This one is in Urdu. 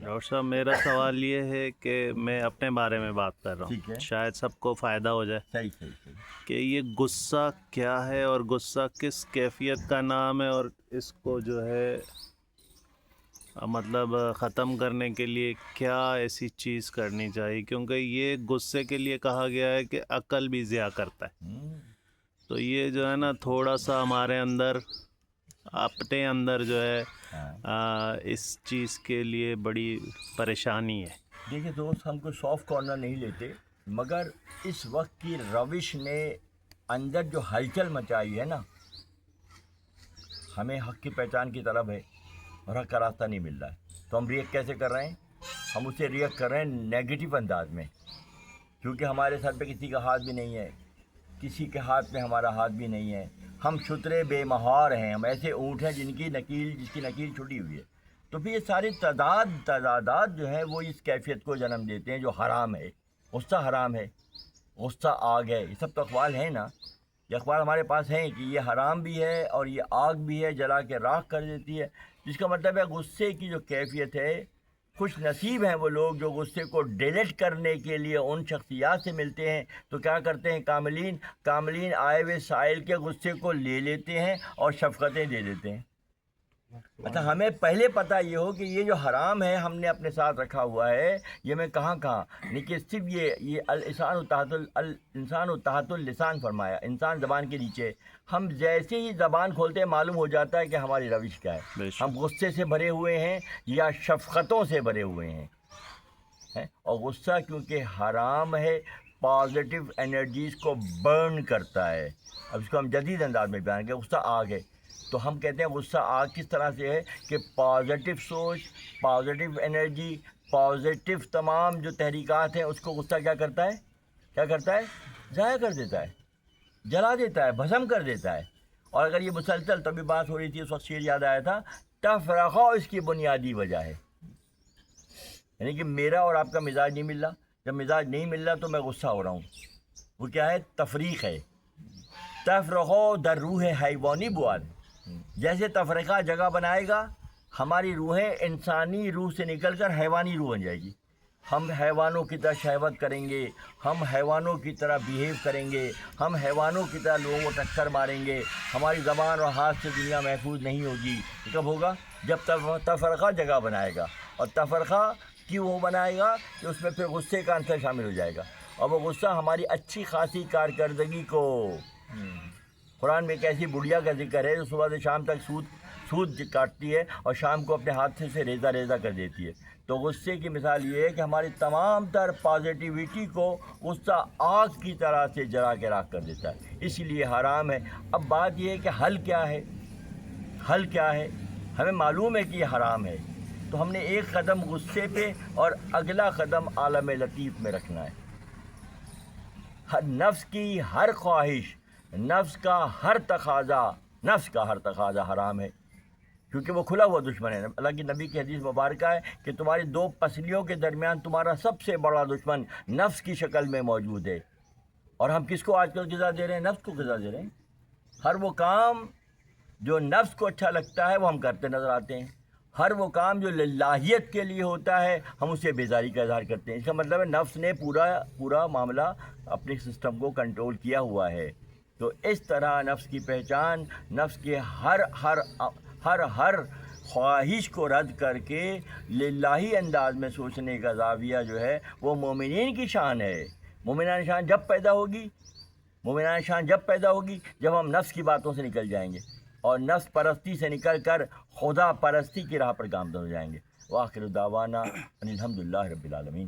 ڈاکٹر صاحب میرا سوال یہ ہے کہ میں اپنے بارے میں بات کر رہا ٹھیک ہے، ہوں، شاید سب کو فائدہ ہو جائے صحیح صحیح صحیح. کہ یہ غصہ کیا ہے اور غصہ کس کیفیت کا نام ہے، اور اس کو جو ہے مطلب ختم کرنے کے لیے کیا ایسی چیز کرنی چاہیے، کیونکہ یہ غصے کے لیے کہا گیا ہے کہ عقل بھی ضیاع کرتا ہے. تو یہ جو ہے نا تھوڑا سا ہمارے اندر اپنے اندر جو ہے اس چیز کے لیے بڑی پریشانی ہے. دیکھیے دوست، ہم کو سافٹ کارنر نہیں لیتے، مگر اس وقت کی روش نے اندر جو ہلچل مچائی ہے نا، ہمیں حق کی پہچان کی طلب ہے اور حق کا راستہ نہیں مل رہا ہے. تو ہم ریئیکٹ کیسے کر رہے ہیں؟ ہم اسے ریئیکٹ کر رہے ہیں نیگیٹو انداز میں، کیونکہ ہمارے سر پہ کسی کا ہاتھ بھی نہیں ہے، کسی کے ہاتھ پہ ہمارا ہاتھ بھی نہیں ہے. ہم شترے بے مہار ہیں، ہم ایسے اونٹ ہیں جس کی نکیل چھٹی ہوئی ہے. تو پھر یہ ساری تعداد جو ہے وہ اس کیفیت کو جنم دیتے ہیں جو حرام ہے. غصہ حرام ہے، غصہ آگ ہے، یہ سب تو اقوال ہیں نا. یہ اقوال ہمارے پاس ہیں کہ یہ حرام بھی ہے اور یہ آگ بھی ہے، جلا کے راکھ کر دیتی ہے. جس کا مطلب ہے غصے کی جو کیفیت ہے، خوش نصیب ہیں وہ لوگ جو غصے کو ڈیلیٹ کرنے کے لیے ان شخصیات سے ملتے ہیں. تو کیا کرتے ہیں کاملین آئے ہوئے سائل کے غصے کو لے لیتے ہیں اور شفقتیں دے دیتے ہیں. اچھا، ہمیں پہلے پتہ یہ ہو کہ یہ جو حرام ہے ہم نے اپنے ساتھ رکھا ہوا ہے، یہ میں کہاں لیکن صرف یہ الانسان تحت اللسان فرمایا، انسان زبان کے نیچے. ہم جیسے ہی زبان کھولتے ہیں معلوم ہو جاتا ہے کہ ہماری روش کیا ہے. ہم غصے سے بھرے ہوئے ہیں یا شفقتوں سے بھرے ہوئے ہیں. اور غصہ کیونکہ حرام ہے، پازیٹیو انرجیز کو برن کرتا ہے. اب اس کو ہم جدید انداز میں بیان کریں، غصہ آگ ہے. تو ہم کہتے ہیں غصہ آگ کس طرح سے ہے کہ پازیٹیو سوچ، پازیٹیو انرجی، پازیٹیو تمام جو تحریکات ہیں اس کو غصہ کیا کرتا ہے؟ ضائع کر دیتا ہے، جلا دیتا ہے، بھسم کر دیتا ہے. اور اگر یہ مسلسل، تبھی بات ہو رہی تھی اس وقت شعر یاد آیا تھا، تفرقہ اس کی بنیادی وجہ ہے. یعنی کہ میرا اور آپ کا مزاج نہیں مل رہا. جب مزاج نہیں مل رہا تو میں غصہ ہو رہا ہوں. وہ کیا ہے؟ تفریق ہے. تفرقہ در روح حیوانی بواد. جیسے تفرقہ جگہ بنائے گا، ہماری روحیں انسانی روح سے نکل کر حیوانی روح بن جائے گی. ہم حیوانوں کی طرح شہوت کریں گے، ہم حیوانوں کی طرح بیہیو کریں گے، ہم حیوانوں کی طرح لوگوں کو ٹکر ماریں گے. ہماری زبان اور ہاتھ سے دنیا محفوظ نہیں ہوگی. کب ہوگا؟ جب تفرقہ جگہ بنائے گا. اور تفرقہ کیوں وہ بنائے گا کہ اس میں پھر غصے کا عنصر شامل ہو جائے گا. اور وہ غصہ ہماری اچھی خاصی کارکردگی کو، قرآن میں ایک ایسی بڑھیا کا ذکر ہے جو صبح سے شام تک سود کاٹتی ہے اور شام کو اپنے ہاتھ سے ریزہ کر دیتی ہے. تو غصے کی مثال یہ ہے کہ ہماری تمام تر پازیٹیوٹی کو غصہ آگ کی طرح سے جلا کے راکھ کر دیتا ہے، اس لیے حرام ہے. اب بات یہ ہے کہ حل کیا ہے؟ ہمیں معلوم ہے کہ یہ حرام ہے، تو ہم نے ایک قدم غصے پہ اور اگلا قدم عالم لطیف میں رکھنا ہے. نفس کی ہر خواہش، نفس کا ہر تقاضا حرام ہے، کیونکہ وہ کھلا ہوا دشمن ہے. اللہ کی نبی کی حدیث مبارکہ ہے کہ تمہاری دو پسلیوں کے درمیان تمہارا سب سے بڑا دشمن نفس کی شکل میں موجود ہے. اور ہم کس کو آج کل غذا دے رہے ہیں؟ نفس کو غذا دے رہے ہیں. ہر وہ کام جو نفس کو اچھا لگتا ہے وہ ہم کرتے نظر آتے ہیں. ہر وہ کام جو للہیت کے لیے ہوتا ہے ہم اسے بیزاری کا اظہار کرتے ہیں. اس کا مطلب ہے نفس نے پورا معاملہ اپنے سسٹم کو کنٹرول کیا ہوا ہے. تو اس طرح نفس کی پہچان، نفس کے ہر خواہش کو رد کر کے للہی انداز میں سوچنے کا زاویہ جو ہے وہ مومنین کی شان ہے. مومنان شان جب پیدا ہوگی جب ہم نفس کی باتوں سے نکل جائیں گے اور نفس پرستی سے نکل کر خدا پرستی کی راہ پر گامزن ہو جائیں گے. وآخر دعوانا ان الحمدللہ رب العالمین.